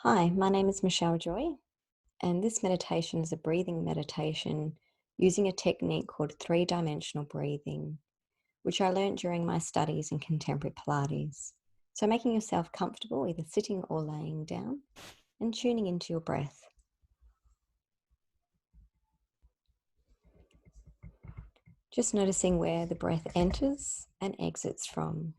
Hi, my name is Michelle Joy, and this meditation is a breathing meditation using a technique called three-dimensional breathing, which I learned during my studies in contemporary Pilates. So, making yourself comfortable, either sitting or laying down, and tuning into your breath. Just noticing where the breath enters and exits from.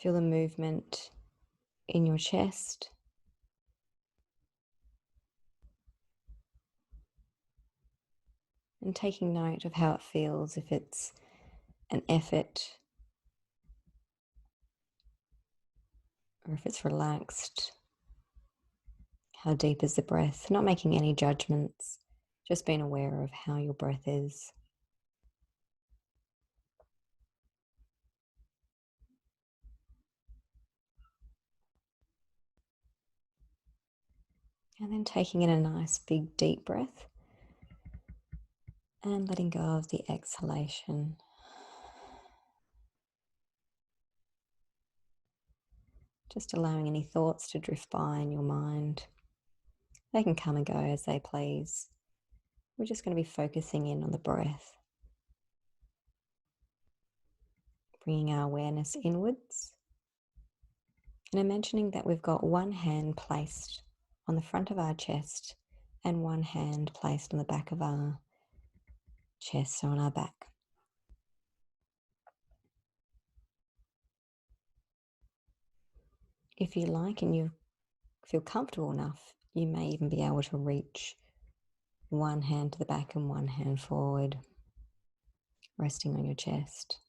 Feel the movement in your chest. And taking note of how it feels, if it's an effort or if it's relaxed. How deep is the breath? Not making any judgments, just being aware of how your breath is. And then taking in a nice big deep breath and letting go of the exhalation. Just allowing any thoughts to drift by in your mind. They can come and go as they please. We're just going to be focusing in on the breath. Bringing our awareness inwards. And imagining that we've got one hand placed on the front of our chest and one hand placed on the back of our chest, so on our back. If you like and you feel comfortable enough, you may even be able to reach one hand to the back and one hand forward, resting on your chest,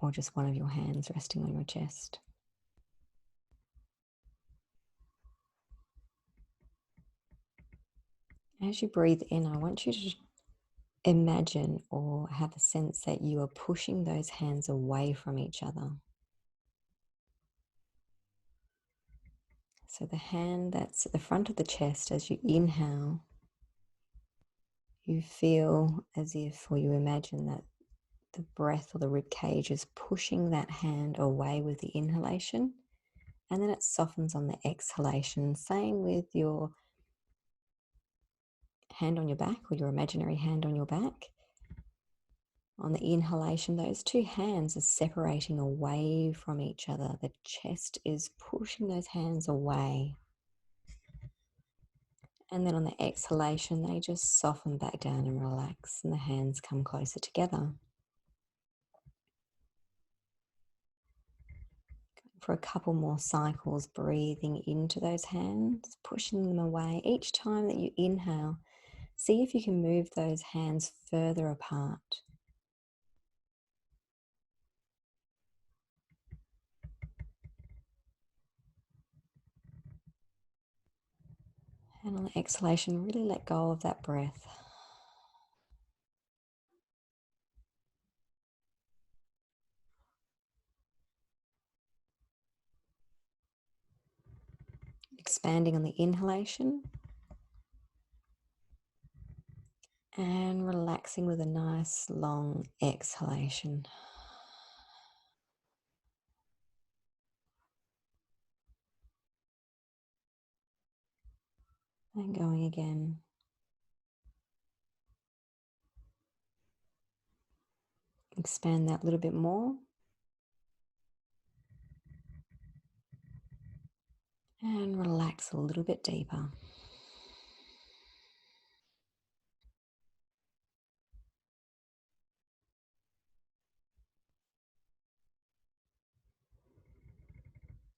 or just one of your hands resting on your chest. As you breathe in, I want you to imagine or have a sense that you are pushing those hands away from each other. So the hand that's at the front of the chest, as you inhale, you feel as if, or you imagine that the breath or the rib cage is pushing that hand away with the inhalation, and then it softens on the exhalation. Same with your hand on your back or your imaginary hand on your back. On the inhalation, those two hands are separating away from each other. The chest is pushing those hands away. And then on the exhalation, they just soften back down and relax, and the hands come closer together. For a couple more cycles, breathing into those hands, pushing them away. Each time that you inhale, see if you can move those hands further apart. And on the exhalation, really let go of that breath. Expanding on the inhalation. And relaxing with a nice long exhalation. And going again. Expand that a little bit more. And relax a little bit deeper.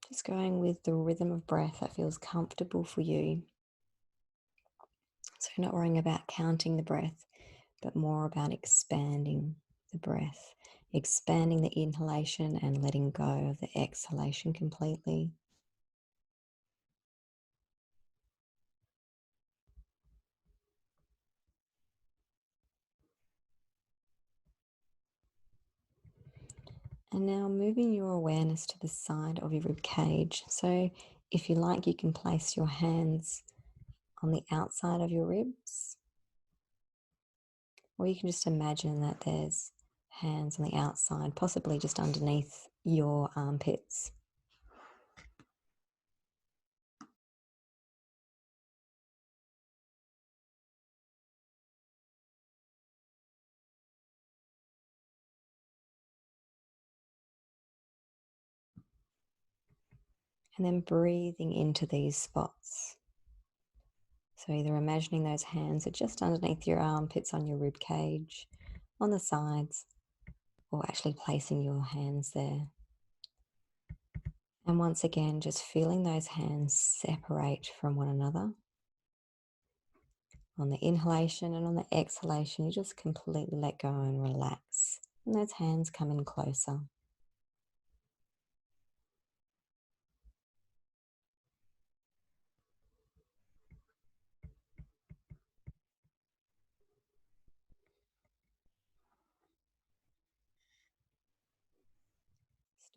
Just going with the rhythm of breath that feels comfortable for you. So not worrying about counting the breath, but more about expanding the breath, expanding the inhalation and letting go of the exhalation completely. And now moving your awareness to the side of your rib cage. So if you like, you can place your hands on the outside of your ribs, or you can just imagine that there's hands on the outside, possibly just underneath your armpits. And then breathing into these spots. So either imagining those hands are just underneath your armpits, on your rib cage, on the sides, or actually placing your hands there. And once again, just feeling those hands separate from one another. On the inhalation and on the exhalation, you just completely let go and relax. And those hands come in closer.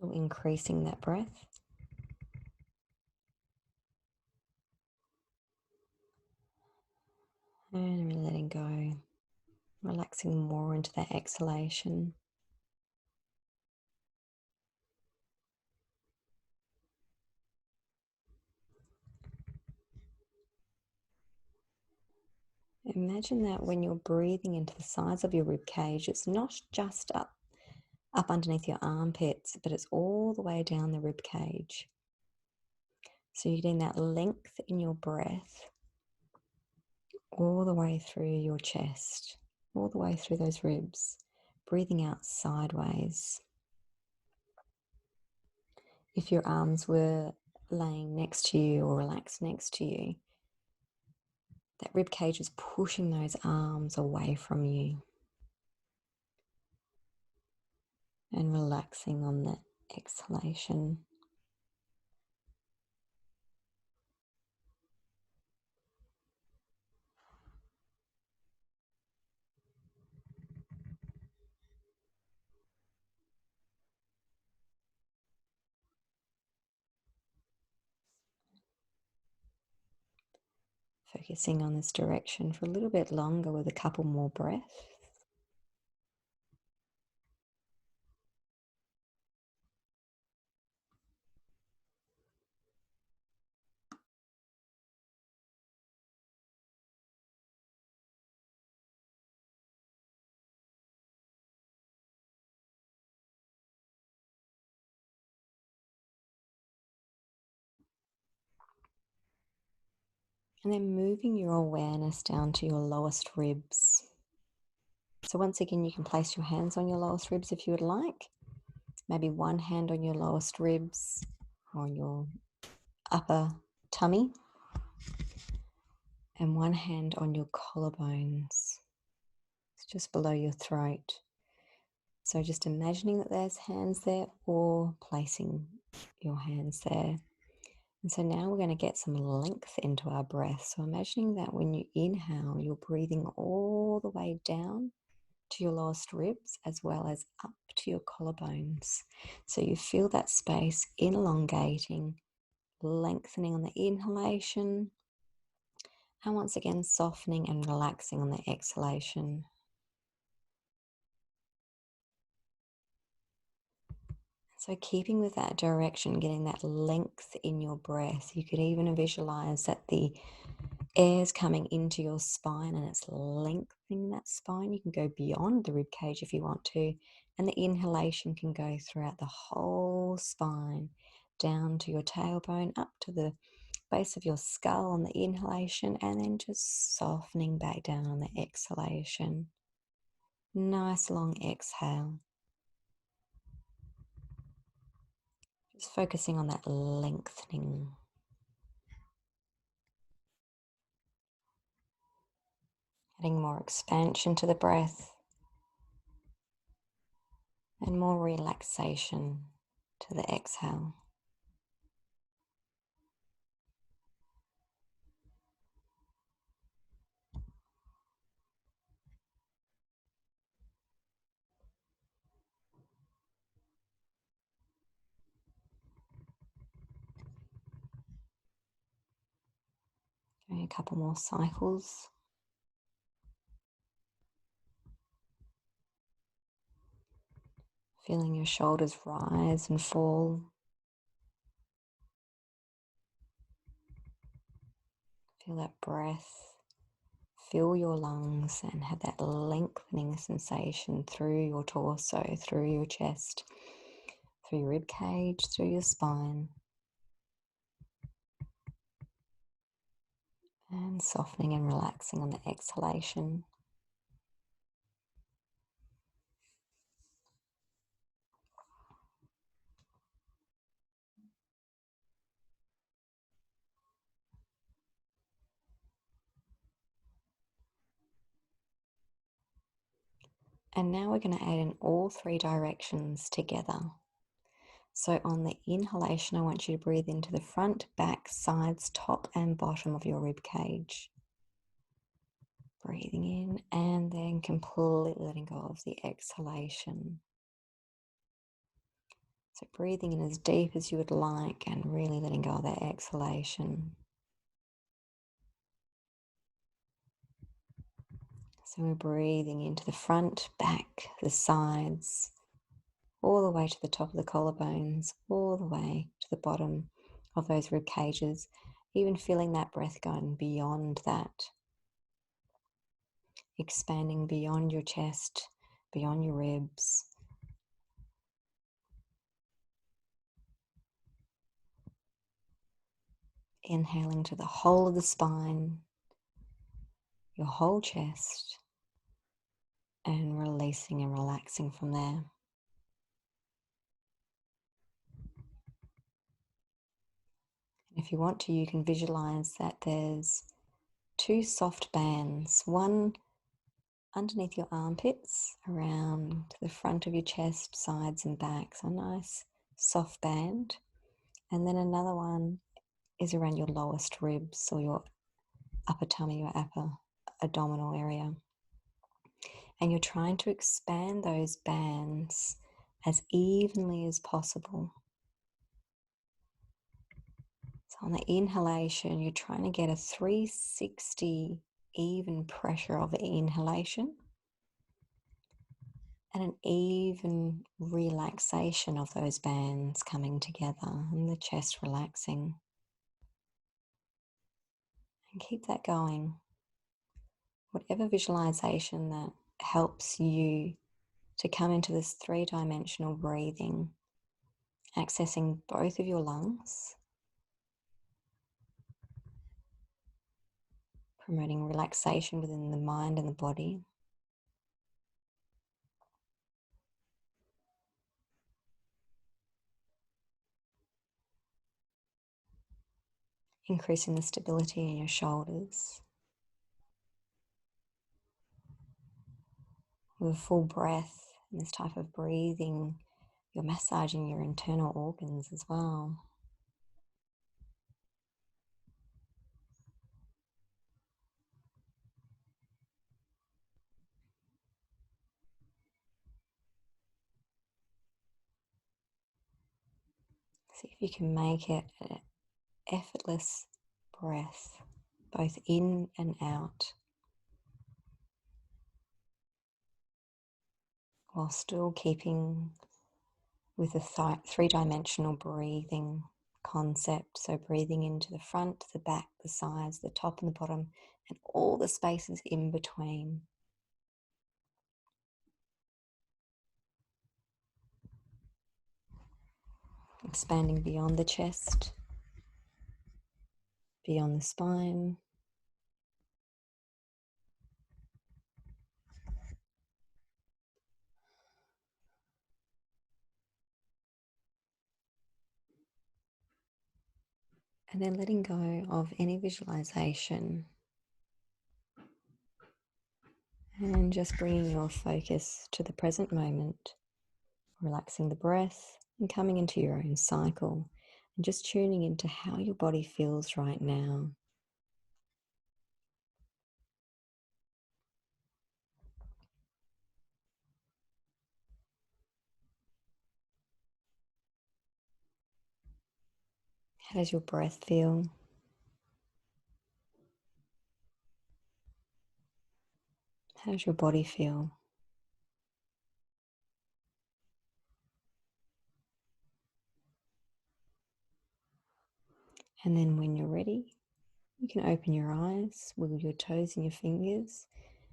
Still increasing that breath. And really letting go, relaxing more into that exhalation. Imagine that when you're breathing into the sides of your rib cage, it's not just up underneath your armpits, but it's all the way down the rib cage. So you're getting that length in your breath all the way through your chest, all the way through those ribs, breathing out sideways. If your arms were laying next to you or relaxed next to you, that rib cage is pushing those arms away from you and relaxing on the exhalation. Focusing on this direction for a little bit longer with a couple more breaths. And then moving your awareness down to your lowest ribs. So once again, you can place your hands on your lowest ribs if you would like. Maybe one hand on your lowest ribs, or on your upper tummy, and one hand on your collarbones. It's just below your throat. So just imagining that there's hands there or placing your hands there. And so now we're going to get some length into our breath. So imagining that when you inhale, you're breathing all the way down to your lowest ribs as well as up to your collarbones. So you feel that space elongating, lengthening on the inhalation, and once again softening and relaxing on the exhalation. So keeping with that direction, getting that length in your breath, you could even visualize that the air is coming into your spine and it's lengthening that spine. You can go beyond the rib cage if you want to, and the inhalation can go throughout the whole spine, down to your tailbone, up to the base of your skull on the inhalation, and then just softening back down on the exhalation. Nice long exhale. Just focusing on that lengthening. Adding more expansion to the breath and more relaxation to the exhale. Doing a couple more cycles. Feeling your shoulders rise and fall. Feel that breath fill your lungs and have that lengthening sensation through your torso, through your chest, through your rib cage, through your spine. And softening and relaxing on the exhalation. And now we're going to add in all three directions together. So on the inhalation, I want you to breathe into the front, back, sides, top and bottom of your rib cage. Breathing in and then completely letting go of the exhalation. So breathing in as deep as you would like and really letting go of that exhalation. So we're breathing into the front, back, the sides, all the way to the top of the collarbones, all the way to the bottom of those rib cages, even feeling that breath going beyond that, expanding beyond your chest, beyond your ribs. Inhaling to the whole of the spine, your whole chest, and releasing and relaxing from there. If you want to, you can visualize that there's two soft bands, one underneath your armpits, around the front of your chest, sides and back, so a nice soft band. And then another one is around your lowest ribs or your upper tummy, your upper abdominal area. And you're trying to expand those bands as evenly as possible. So on the inhalation, you're trying to get a 360 even pressure of the inhalation and an even relaxation of those bands coming together and the chest relaxing. And keep that going. Whatever visualization that helps you to come into this three-dimensional breathing, accessing both of your lungs, promoting relaxation within the mind and the body, increasing the stability in your shoulders. With a full breath and this type of breathing, you're massaging your internal organs as well. See if you can make it an effortless breath, both in and out, while still keeping with a three-dimensional breathing concept. So breathing into the front, the back, the sides, the top and the bottom, and all the spaces in between. Expanding beyond the chest, beyond the spine, and then letting go of any visualization and just bringing your focus to the present moment, relaxing the breath and coming into your own cycle and just tuning into how your body feels right now. How does your breath feel? How does your body feel? And then when you're ready, you can open your eyes, wiggle your toes and your fingers,